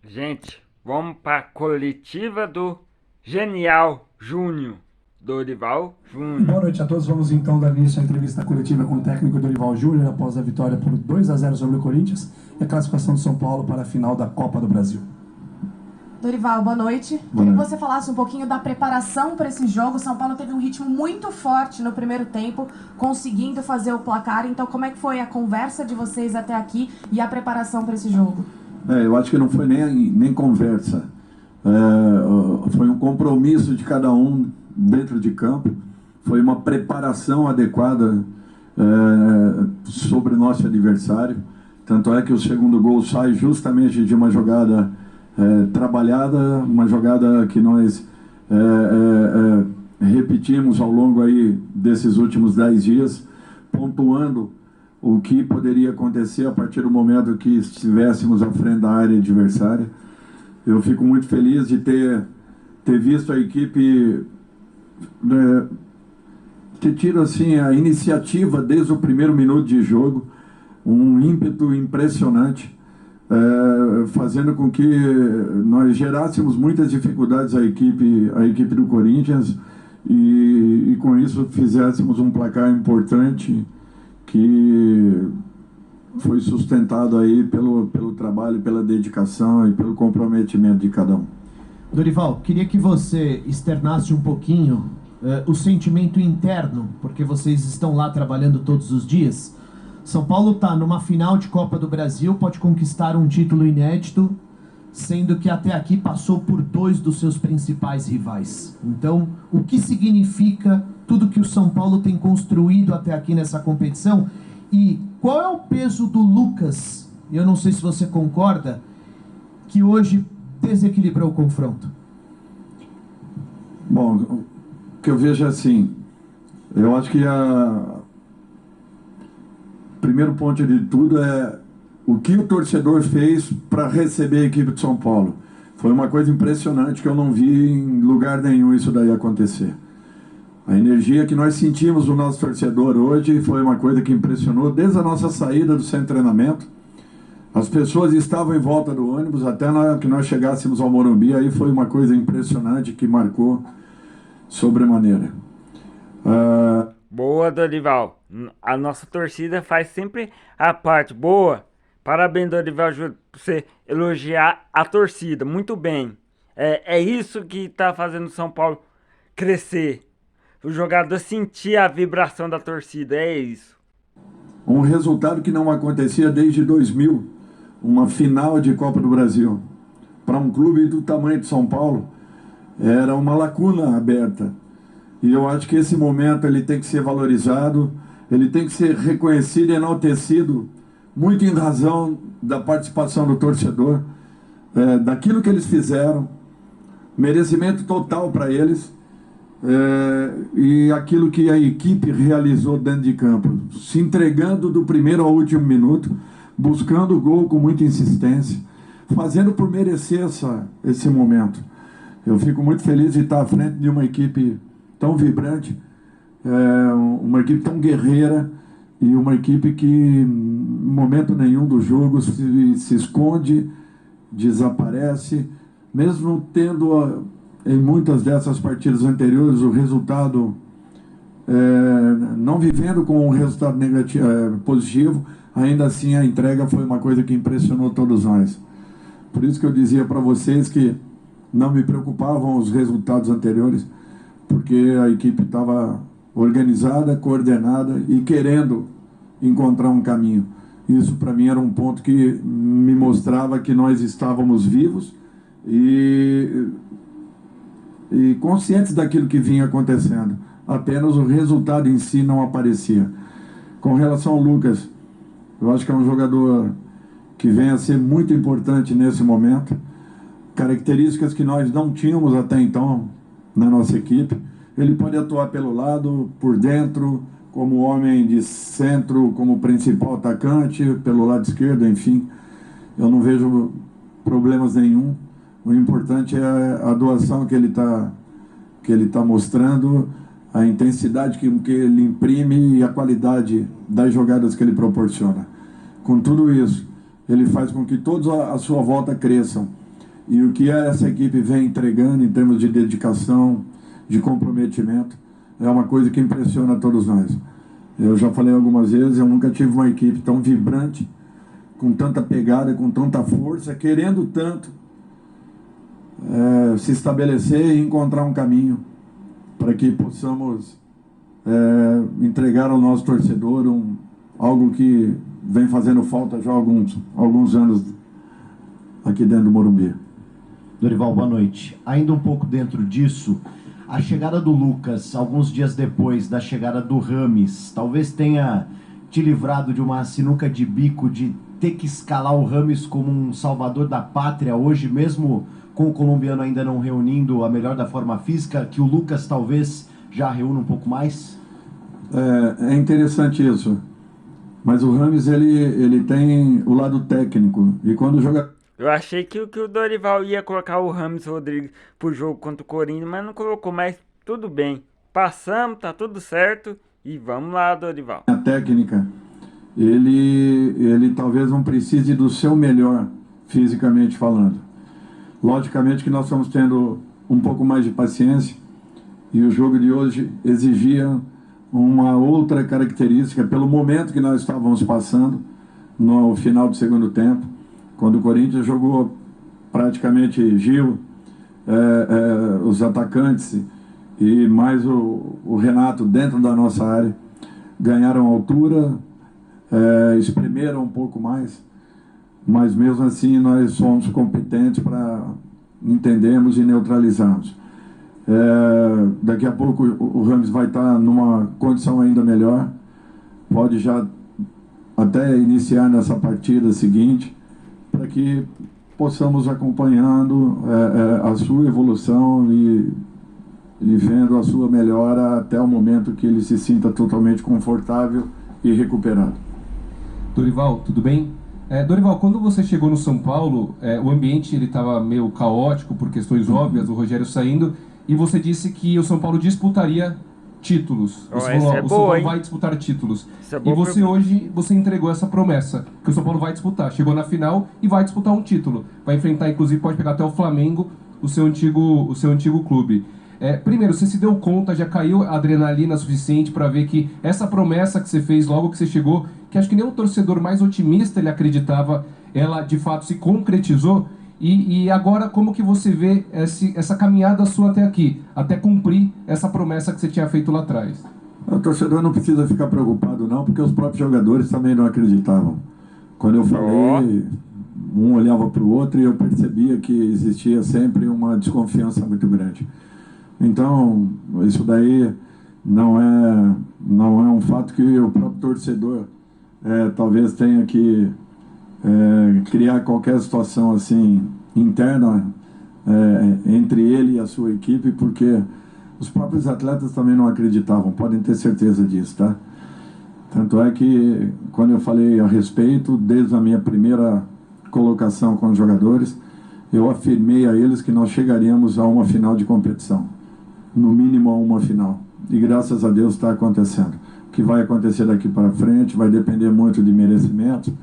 Gente, vamos para a coletiva do Genial Júnior, Dorival Boa Júnior. noite a todos. Vamos então dar início à entrevista coletiva com o técnico Dorival Júnior após a vitória por 2-0 sobre o Corinthians e a classificação de São Paulo para a final da Copa do Brasil. Dorival, boa noite. Queria que você falasse um pouquinho da preparação para esse jogo. São Paulo teve um ritmo muito forte no primeiro tempo, conseguindo fazer o placar. Então, como é que foi a conversa de vocês até aqui e a preparação para esse jogo? Eu acho que não foi nem conversa. Foi um compromisso de cada um dentro de campo. Foi uma preparação adequada sobre o nosso adversário. Tanto é que o segundo gol sai justamente de uma jogada trabalhada, uma jogada que nós repetimos ao longo aí desses últimos 10 dias, pontuando o que poderia acontecer a partir do momento que estivéssemos à frente da área adversária. Eu fico muito feliz de ter visto a equipe ter tido assim, a iniciativa desde o primeiro minuto de jogo, um ímpeto impressionante, fazendo com que nós gerássemos muitas dificuldades à equipe do Corinthians e com isso fizéssemos um placar importante que foi sustentado aí pelo trabalho, pela dedicação e pelo comprometimento de cada um. Dorival, queria que você externasse um pouquinho o sentimento interno, porque vocês estão lá trabalhando todos os dias. São Paulo está numa final de Copa do Brasil, pode conquistar um título inédito, sendo que até aqui passou por 2 dos seus principais rivais. Então, o que significa tudo que o São Paulo tem construído até aqui nessa competição? E qual é o peso do Lucas, eu não sei se você concorda, que hoje desequilibrou o confronto? Bom, o que eu vejo é assim, eu acho que primeiro ponto de tudo é o que o torcedor fez para receber a equipe de São Paulo. Foi uma coisa impressionante que eu não vi em lugar nenhum isso daí acontecer. A energia que nós sentimos do nosso torcedor hoje foi uma coisa que impressionou desde a nossa saída do centro de treinamento. As pessoas estavam em volta do ônibus até que nós chegássemos ao Morumbi, aí foi uma coisa impressionante que marcou sobremaneira. Boa, Dorival. A nossa torcida faz sempre a parte boa. Parabéns, Dorival Júnior, por você elogiar a torcida. Muito bem. É isso que está fazendo o São Paulo crescer. O jogador sentir a vibração da torcida. É isso. Um resultado que não acontecia desde 2000. Uma final de Copa do Brasil. Para um clube do tamanho de São Paulo, era uma lacuna aberta. E eu acho que esse momento ele tem que ser valorizado, ele tem que ser reconhecido e enaltecido, muito em razão da participação do torcedor, daquilo que eles fizeram, merecimento total para eles, e aquilo que a equipe realizou dentro de campo, se entregando do primeiro ao último minuto, buscando o gol com muita insistência, fazendo por merecer esse momento. Eu fico muito feliz de estar à frente de uma equipe tão vibrante, uma equipe tão guerreira e uma equipe que em momento nenhum do jogo se esconde, desaparece, mesmo tendo em muitas dessas partidas anteriores o resultado, não vivendo com um resultado negativo, positivo, ainda assim a entrega foi uma coisa que impressionou todos nós. Por isso que eu dizia para vocês que não me preocupavam os resultados anteriores, porque a equipe estava organizada, coordenada e querendo encontrar um caminho. Isso para mim era um ponto que me mostrava que nós estávamos vivos e conscientes daquilo que vinha acontecendo. Apenas o resultado em si não aparecia. Com relação ao Lucas, eu acho que é um jogador que vem a ser muito importante nesse momento. Características que nós não tínhamos até então na nossa equipe. Ele pode atuar pelo lado, por dentro, como homem de centro, como principal atacante, pelo lado esquerdo, enfim. Eu não vejo problemas nenhum. O importante é a doação que ele tá mostrando, a intensidade que ele imprime e a qualidade das jogadas que ele proporciona. Com tudo isso, ele faz com que todos à sua volta cresçam. E o que essa equipe vem entregando em termos de dedicação, de comprometimento, é uma coisa que impressiona todos nós. Eu já falei algumas vezes, eu nunca tive uma equipe tão vibrante, com tanta pegada, com tanta força, querendo tanto se estabelecer e encontrar um caminho para que possamos entregar ao nosso torcedor algo que vem fazendo falta já há alguns anos aqui dentro do Morumbi. Dorival, boa noite. Ainda um pouco dentro disso, a chegada do Lucas, alguns dias depois da chegada do Rames, talvez tenha te livrado de uma sinuca de bico de ter que escalar o Rames como um salvador da pátria hoje, mesmo com o colombiano ainda não reunindo a melhor da forma física, que o Lucas talvez já reúna um pouco mais? É interessante isso, mas o Rames ele tem o lado técnico, e quando joga... Eu achei que o Dorival ia colocar o Rames Rodrigues pro jogo contra o Corinthians, mas não colocou, mas tudo bem. Passamos, tá tudo certo e vamos lá, Dorival. A técnica, ele talvez não precise do seu melhor, fisicamente falando. Logicamente que nós estamos tendo um pouco mais de paciência e o jogo de hoje exigia uma outra característica pelo momento que nós estávamos passando no final do segundo tempo, quando o Corinthians jogou praticamente Gil, os atacantes e mais o Renato dentro da nossa área, ganharam altura, espremeram um pouco mais, mas mesmo assim nós somos competentes para entendermos e neutralizarmos. Daqui a pouco o Rames vai estar numa condição ainda melhor, pode já até iniciar nessa partida seguinte, para que possamos acompanhando a sua evolução e vendo a sua melhora até o momento que ele se sinta totalmente confortável e recuperado. Dorival, tudo bem? Dorival, quando você chegou no São Paulo, o ambiente estava meio caótico por questões óbvias, o Rogério saindo, e você disse que o São Paulo disputaria títulos. Você falou, o São Paulo vai disputar títulos. E você hoje, você entregou essa promessa, que o São Paulo vai disputar. Chegou na final e vai disputar um título. Vai enfrentar, inclusive, pode pegar até o Flamengo, o seu antigo clube. Primeiro, você se deu conta, já caiu a adrenalina suficiente para ver que essa promessa que você fez logo que você chegou, que acho que nem o torcedor mais otimista ele acreditava, ela de fato se concretizou? E agora, como que você vê essa caminhada sua até aqui, até cumprir essa promessa que você tinha feito lá atrás? O torcedor não precisa ficar preocupado não, porque os próprios jogadores também não acreditavam. Quando eu falei, um olhava para o outro e eu percebia que existia sempre uma desconfiança muito grande. Então, isso daí não é um fato que o próprio torcedor talvez tenha que criar qualquer situação assim interna entre ele e a sua equipe, porque os próprios atletas também não acreditavam, podem ter certeza disso, tá? Tanto é que quando eu falei a respeito, desde a minha primeira colocação com os jogadores, eu afirmei a eles que nós chegaríamos a uma final de competição, no mínimo a uma final, e graças a Deus está acontecendo. O que vai acontecer daqui para frente vai depender muito de merecimento,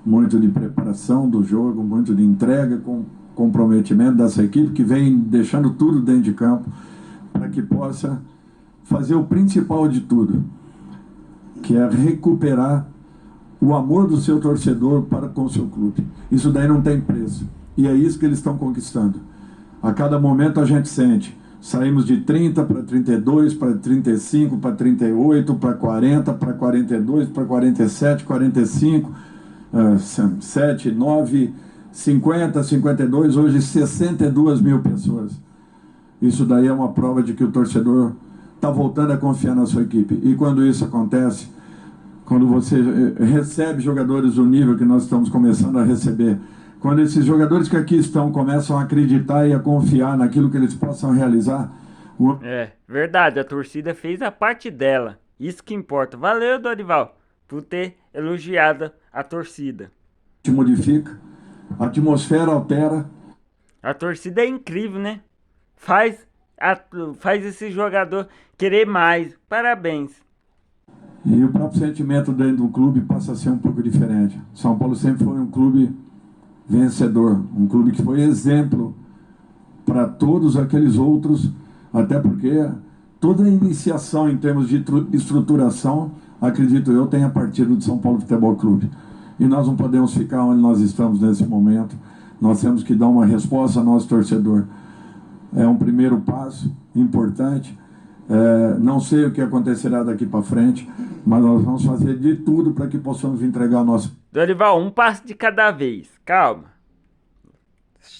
muito de preparação do jogo, muito de entrega, com comprometimento dessa equipe que vem deixando tudo dentro de campo para que possa fazer o principal de tudo, que é recuperar o amor do seu torcedor para com o seu clube. Isso daí não tem preço. E é isso que eles estão conquistando. A cada momento a gente sente. Saímos de 30 para 32, para 35, para 38, para 40, para 42, para 47, 45... 7, 9, 50, 52, hoje 62 mil pessoas. Isso daí é uma prova de que o torcedor está voltando a confiar na sua equipe. E quando isso acontece, quando você recebe jogadores do nível que nós estamos começando a receber, quando esses jogadores que aqui estão começam a acreditar e a confiar naquilo que eles possam realizar... Verdade, a torcida fez a parte dela. Isso que importa. Valeu, Dorival, por ter elogiado a torcida. Se modifica, a atmosfera altera. A torcida é incrível, né? Faz esse jogador querer mais. Parabéns. E o próprio sentimento dentro do clube passa a ser um pouco diferente. São Paulo sempre foi um clube vencedor, um clube que foi exemplo para todos aqueles outros, até porque toda a iniciação em termos de estruturação, acredito eu, tenha partido de São Paulo Futebol Clube. E nós não podemos ficar onde nós estamos nesse momento, nós temos que dar uma resposta ao nosso torcedor. É um primeiro passo importante, não sei o que acontecerá daqui para frente, mas nós vamos fazer de tudo para que possamos entregar o nosso... Dorival, um passo de cada vez, calma.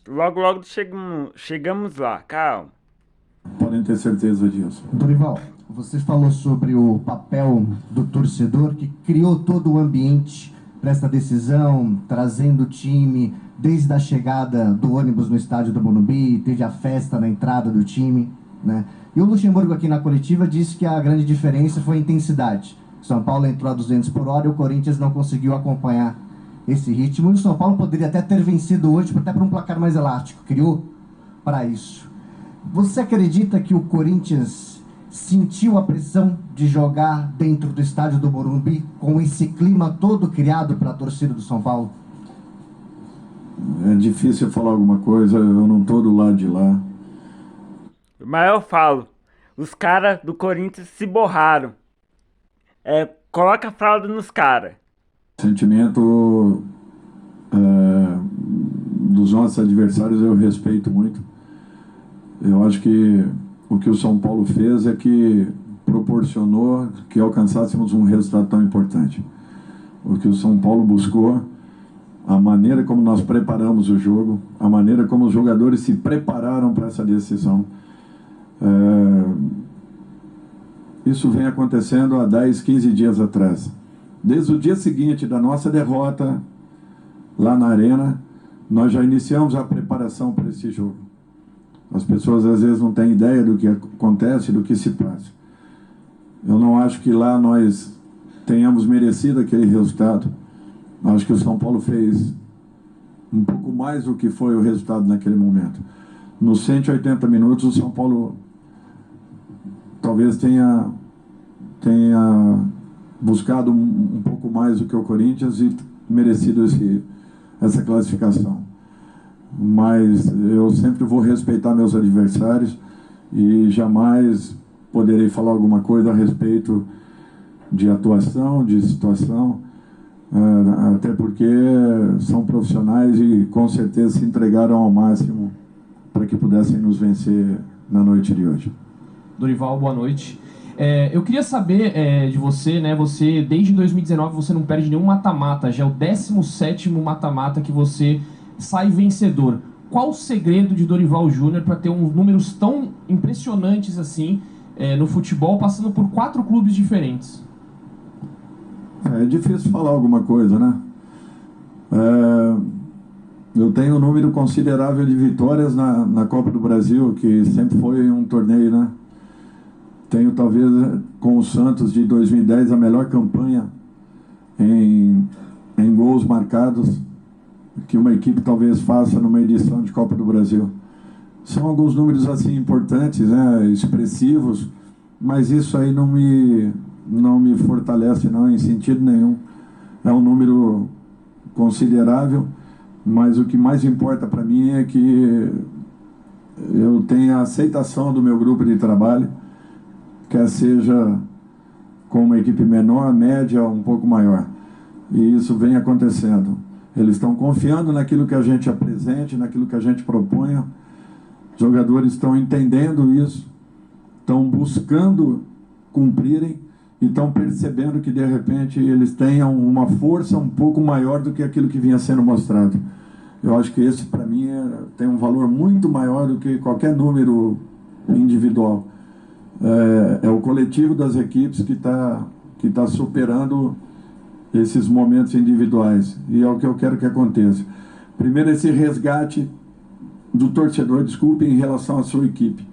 Logo, logo chegamos lá, calma. Podem ter certeza disso. Dorival, você falou sobre o papel do torcedor que criou todo o ambiente para esta decisão, trazendo o time desde a chegada do ônibus no estádio do Morumbi, teve a festa na entrada do time, né? E o Luxemburgo aqui na coletiva disse que a grande diferença foi a intensidade. São Paulo entrou a 200 por hora e o Corinthians não conseguiu acompanhar esse ritmo. E o São Paulo poderia até ter vencido hoje, até para um placar mais elástico, criou para isso. Você acredita que o Corinthians sentiu a pressão de jogar dentro do estádio do Morumbi com esse clima todo criado pela torcida do São Paulo? É difícil falar alguma coisa, eu não estou do lado de lá. Mas eu falo, os caras do Corinthians se borraram. Coloca a fralda nos caras. Sentimento dos nossos adversários eu respeito muito. Eu acho que o que o São Paulo fez é que proporcionou que alcançássemos um resultado tão importante. O que o São Paulo buscou, a maneira como nós preparamos o jogo, a maneira como os jogadores se prepararam para essa decisão. Isso vem acontecendo há 10, 15 dias atrás. Desde o dia seguinte da nossa derrota lá na Arena, nós já iniciamos a preparação para esse jogo. As pessoas às vezes não têm ideia do que acontece, do que se passa. Eu não acho que lá nós tenhamos merecido aquele resultado. Acho que o São Paulo fez um pouco mais do que foi o resultado naquele momento. Nos 180 minutos, o São Paulo talvez tenha buscado um pouco mais do que o Corinthians e merecido essa classificação. Mas eu sempre vou respeitar meus adversários e jamais poderei falar alguma coisa a respeito de atuação, de situação, até porque são profissionais e com certeza se entregaram ao máximo para que pudessem nos vencer na noite de hoje. Dorival, boa noite. Eu queria saber de você, né? Você, desde 2019, você não perde nenhum mata-mata, já é o 17º mata-mata que você sai vencedor. Qual o segredo de Dorival Júnior para ter números tão impressionantes assim no futebol, passando por 4 clubes diferentes? É difícil falar alguma coisa, né? Eu tenho um número considerável de vitórias na Copa do Brasil, que sempre foi um torneio, né? Tenho, talvez, com o Santos de 2010, a melhor campanha em gols marcados que uma equipe talvez faça numa edição de Copa do Brasil. São alguns números assim importantes, né? Expressivos, mas isso aí não me fortalece não, em sentido nenhum. É um número considerável, mas o que mais importa para mim é que eu tenha a aceitação do meu grupo de trabalho, quer seja com uma equipe menor, média ou um pouco maior. E isso vem acontecendo. Eles estão confiando naquilo que a gente apresente, naquilo que a gente proponha. Os jogadores estão entendendo isso, estão buscando cumprirem e estão percebendo que, de repente, eles tenham uma força um pouco maior do que aquilo que vinha sendo mostrado. Eu acho que esse, para mim, tem um valor muito maior do que qualquer número individual. É o coletivo das equipes que tá superando esses momentos individuais. E é o que eu quero que aconteça. Primeiro, esse resgate do torcedor, desculpe, em relação à sua equipe.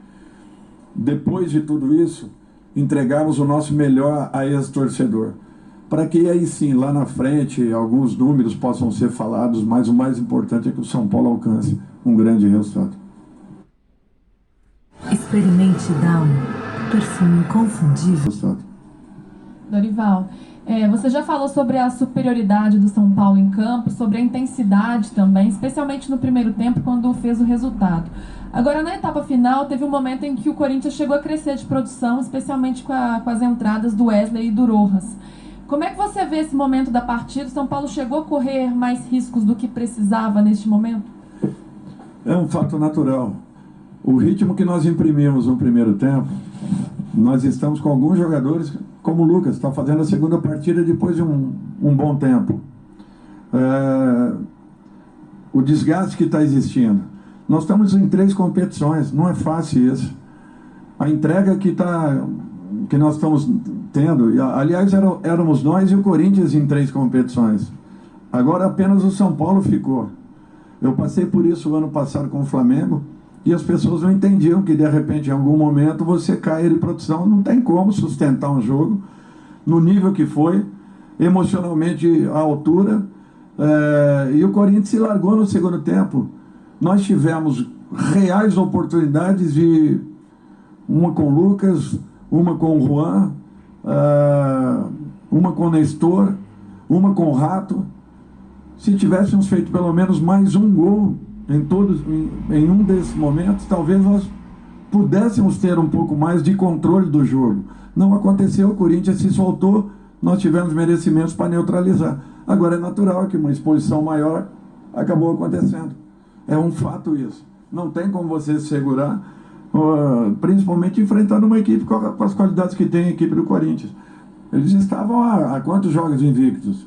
Depois de tudo isso, entregarmos o nosso melhor a esse torcedor. Para que aí sim, lá na frente, alguns números possam ser falados, mas o mais importante é que o São Paulo alcance um grande resultado. Experimente Down, perfume inconfundível. Dorival, Você já falou sobre a superioridade do São Paulo em campo, sobre a intensidade também, especialmente no primeiro tempo, quando fez o resultado. Agora, na etapa final, teve um momento em que o Corinthians chegou a crescer de produção, especialmente com as entradas do Wesley e do Rojas. Como é que você vê esse momento da partida? O São Paulo chegou a correr mais riscos do que precisava neste momento? É um fato natural. O ritmo que nós imprimimos no primeiro tempo, nós estamos com alguns jogadores, como o Lucas, está fazendo a segunda partida depois de um bom tempo. O desgaste que está existindo. Nós estamos em 3 competições, não é fácil isso. A entrega que nós estamos tendo, aliás, éramos nós e o Corinthians em 3 competições. Agora apenas o São Paulo ficou. Eu passei por isso o ano passado com o Flamengo, e as pessoas não entendiam que, de repente, em algum momento, você cai de produção, não tem como sustentar um jogo no nível que foi, emocionalmente à altura, e o Corinthians se largou no segundo tempo. Nós tivemos reais oportunidades de uma com o Lucas, uma com o Juan, uma com o Nestor, uma com o Rato. Se tivéssemos feito pelo menos mais um gol em um desses momentos, talvez nós pudéssemos ter um pouco mais de controle do jogo. Não aconteceu, o Corinthians se soltou, nós tivemos merecimentos para neutralizar. Agora é natural que uma exposição maior acabou acontecendo. É um fato isso. Não tem como você se segurar, principalmente enfrentando uma equipe com as qualidades que tem a equipe do Corinthians. Eles estavam há quantos jogos invictos?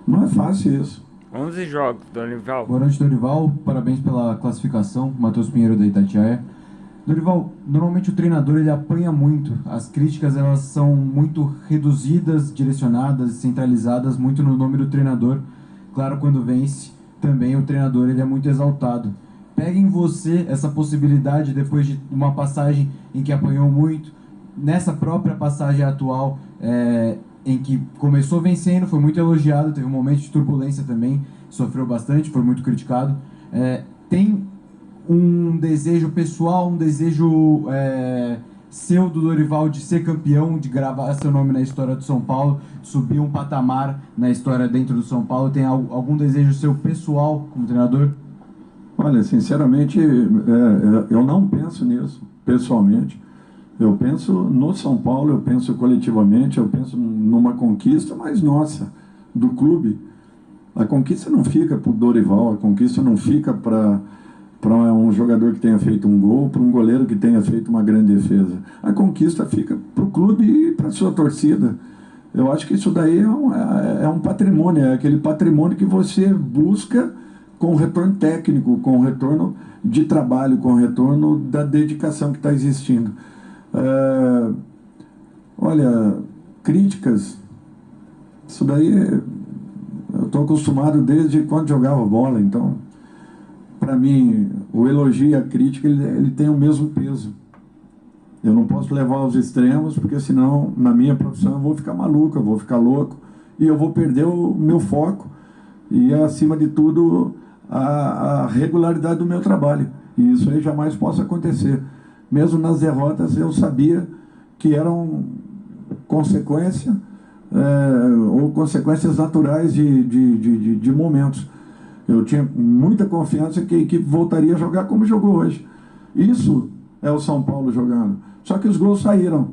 Não é fácil isso. 11 jogos, Dorival. Boa noite, Dorival. Parabéns pela classificação. Matheus Pinheiro, da Itatiaia. Dorival, normalmente o treinador ele apanha muito. As críticas elas são muito reduzidas, direcionadas, centralizadas muito no nome do treinador. Claro, quando vence, também o treinador ele é muito exaltado. Pega em você essa possibilidade, depois de uma passagem em que apanhou muito, nessa própria passagem atual, em que começou vencendo, foi muito elogiado, teve um momento de turbulência também, sofreu bastante, foi muito criticado. Tem um desejo pessoal, um desejo seu do Dorival de ser campeão, de gravar seu nome na história do São Paulo, subir um patamar na história dentro do São Paulo? Tem algum desejo seu pessoal como treinador? Olha, sinceramente, eu não penso nisso, pessoalmente. Eu penso no São Paulo, eu penso coletivamente, eu penso numa conquista, mas nossa, do clube. A conquista não fica para o Dorival, a conquista não fica para um jogador que tenha feito um gol, para um goleiro que tenha feito uma grande defesa. A conquista fica para o clube e para a sua torcida. Eu acho que isso daí é um patrimônio, é aquele patrimônio que você busca com retorno técnico, com retorno de trabalho, com retorno da dedicação que está existindo. Olha, críticas, isso daí eu estou acostumado desde quando jogava bola, então para mim o elogio e a crítica ele tem o mesmo peso. Eu não posso levar aos extremos, porque senão na minha profissão eu vou ficar maluco, eu vou ficar louco e eu vou perder o meu foco e, acima de tudo, a regularidade do meu trabalho, e isso aí jamais possa acontecer. Mesmo nas derrotas, eu sabia que eram consequência ou consequências naturais de momentos. Eu tinha muita confiança que a equipe voltaria a jogar como jogou hoje. Isso é o São Paulo jogando. Só que os gols saíram.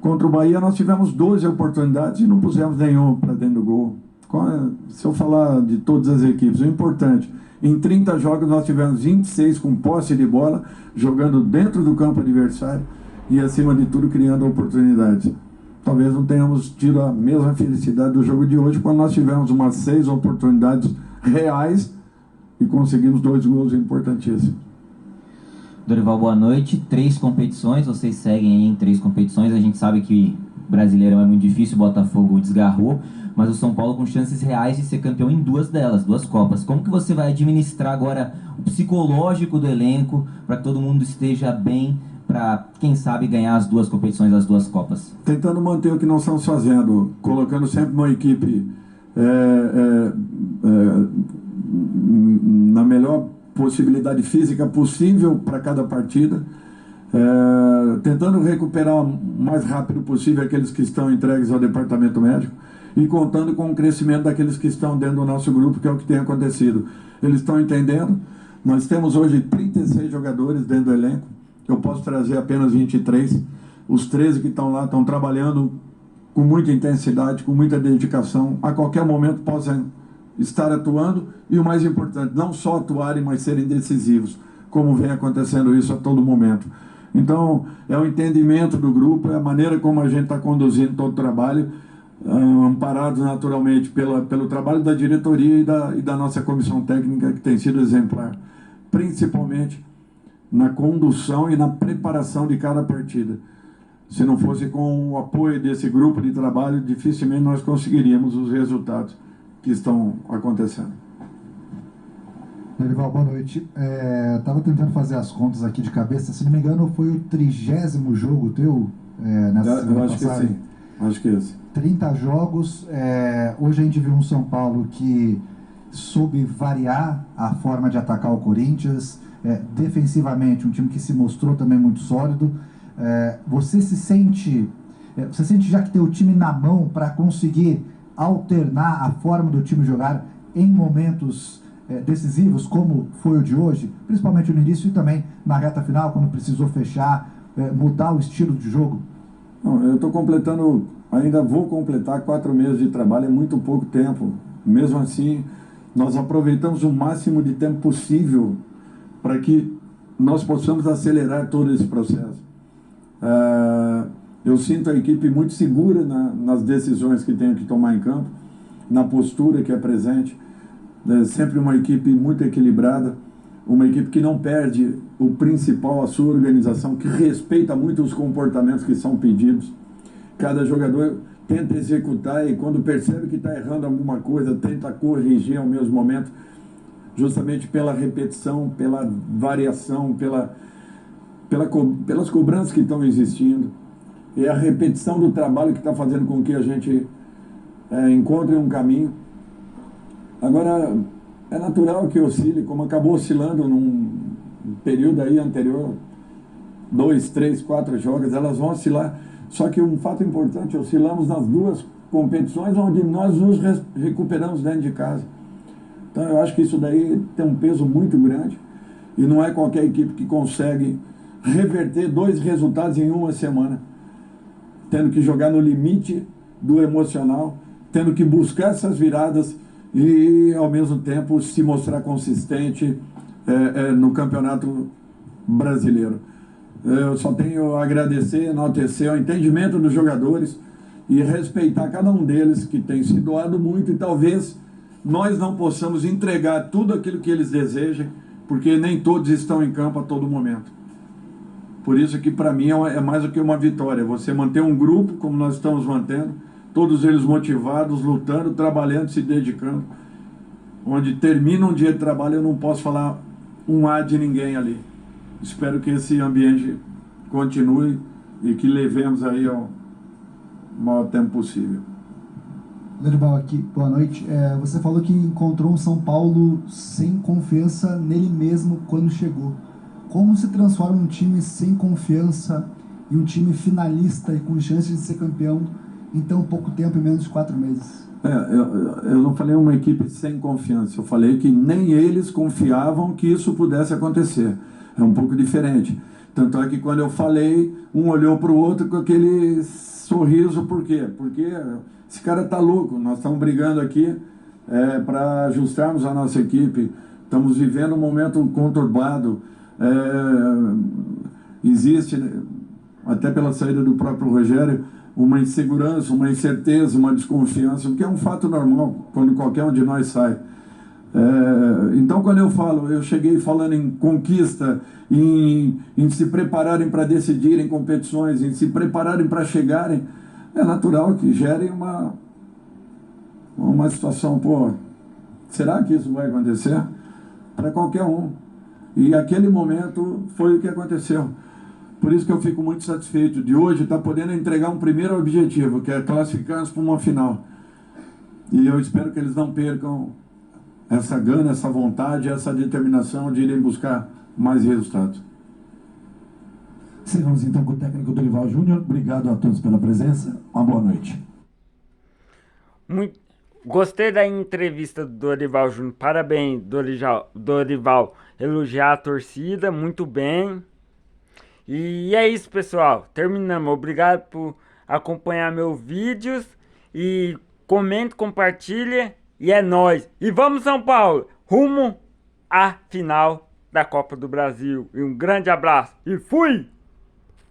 Contra o Bahia nós tivemos 12 oportunidades e não pusemos nenhum para dentro do gol. Se eu falar de todas as equipes, o importante, em 30 jogos nós tivemos 26 com posse de bola, jogando dentro do campo adversário e, acima de tudo, criando oportunidades. Talvez não tenhamos tido a mesma felicidade do jogo de hoje, quando nós tivemos umas 6 oportunidades reais e conseguimos 2 gols importantíssimos. Dorival, boa noite. 3 competições, vocês seguem aí em 3 competições. A gente sabe que o Brasileirão é muito difícil, o Botafogo desgarrou, mas o São Paulo com chances reais de ser campeão em 2 delas, 2 Copas. Como que você vai administrar agora o psicológico do elenco para que todo mundo esteja bem, para, quem sabe, ganhar as 2 competições, as 2 Copas? Tentando manter o que nós estamos fazendo, colocando sempre uma equipe na melhor possibilidade física possível para cada partida, tentando recuperar o mais rápido possível aqueles que estão entregues ao departamento médico e contando com o crescimento daqueles que estão dentro do nosso grupo, que é o que tem acontecido. Eles estão entendendo. Nós temos hoje 36 jogadores dentro do elenco. Eu posso trazer apenas 23. Os 13 que estão lá estão trabalhando com muita intensidade, com muita dedicação. A qualquer momento possam estar atuando e, o mais importante, não só atuarem, mas serem decisivos, como vem acontecendo isso a todo momento. Então, é o entendimento do grupo, é a maneira como a gente está conduzindo todo o trabalho, amparados naturalmente pelo trabalho da diretoria e da nossa comissão técnica, que tem sido exemplar, principalmente na condução e na preparação de cada partida. Se não fosse com o apoio desse grupo de trabalho, dificilmente nós conseguiríamos os resultados que estão acontecendo. Dorival, boa noite. Estava tentando fazer as contas aqui de cabeça. Se não me engano, foi o 30º jogo teu nessa semana passada? Eu acho que sim. Acho que é esse. 30 jogos. Hoje a gente viu um São Paulo que soube variar a forma de atacar o Corinthians. Defensivamente, um time que se mostrou também muito sólido. Você sente já que tem o time na mão para conseguir alternar a forma do time jogar em momentos decisivos, como foi o de hoje, principalmente no início e também na reta final, quando precisou fechar, mudar o estilo de jogo? Não, eu estou completando, ainda vou completar 4 meses de trabalho, é muito pouco tempo. Mesmo assim, nós aproveitamos o máximo de tempo possível para que nós possamos acelerar todo esse processo. Eu sinto a equipe muito segura nas decisões que tenho que tomar em campo, na postura que é presente. É sempre uma equipe muito equilibrada, uma equipe que não perde o principal, a sua organização, que respeita muito os comportamentos que são pedidos. Cada jogador tenta executar e, quando percebe que está errando alguma coisa, tenta corrigir ao mesmo momento, justamente pela repetição, pela variação, pelas cobranças que estão existindo. É a repetição do trabalho que está fazendo com que a gente encontre um caminho. Agora, é natural que oscile, como acabou oscilando num período aí anterior, 2, 3, 4 jogos, elas vão oscilar. Só que um fato importante, oscilamos nas 2 competições onde nós nos recuperamos dentro de casa. Então eu acho que isso daí tem um peso muito grande e não é qualquer equipe que consegue reverter 2 resultados em uma semana, tendo que jogar no limite do emocional, tendo que buscar essas viradas e, ao mesmo tempo, se mostrar consistente no Campeonato Brasileiro. Eu só tenho a agradecer, enaltecer o entendimento dos jogadores e respeitar cada um deles, que tem se doado muito, e talvez nós não possamos entregar tudo aquilo que eles desejam, porque nem todos estão em campo a todo momento. Por isso que, para mim, é mais do que uma vitória. Você manter um grupo, como nós estamos mantendo, todos eles motivados, lutando, trabalhando, se dedicando. Onde termina um dia de trabalho, eu não posso falar um A de ninguém ali. Espero que esse ambiente continue e que levemos aí ao maior tempo possível. Dorival, aqui, boa noite. Você falou que encontrou um São Paulo sem confiança nele mesmo quando chegou. Como se transforma um time sem confiança em um time finalista e com chance de ser campeão em tão pouco tempo, em menos de 4 meses? Eu não falei uma equipe sem confiança, eu falei que nem eles confiavam que isso pudesse acontecer. É um pouco diferente. Tanto é que, quando eu falei, um olhou para o outro com aquele sorriso. Por quê? Porque esse cara está louco. Nós estamos brigando aqui para ajustarmos a nossa equipe. Estamos vivendo um momento conturbado. Existe, até pela saída do próprio Rogério, uma insegurança, uma incerteza, uma desconfiança, o que é um fato normal quando qualquer um de nós sai. Então, quando eu cheguei falando em conquista, em se prepararem para decidirem competições, em se prepararem para chegarem, é natural que gere uma situação, será que isso vai acontecer? Para qualquer um. E aquele momento foi o que aconteceu. Por isso que eu fico muito satisfeito de hoje estar podendo entregar um primeiro objetivo, que é classificar-nos para uma final. E eu espero que eles não percam essa gana, essa vontade, essa determinação de irem buscar mais resultados. Encerramos então com o técnico Dorival Júnior. Obrigado a todos pela presença. Uma boa noite. Gostei da entrevista do Dorival Júnior. Parabéns, Dorival. Elogiar a torcida, muito bem. E é isso, pessoal. Terminamos. Obrigado por acompanhar meus vídeos. E comente, compartilhe. E é nóis. E vamos, São Paulo! Rumo à final da Copa do Brasil. E um grande abraço. E fui!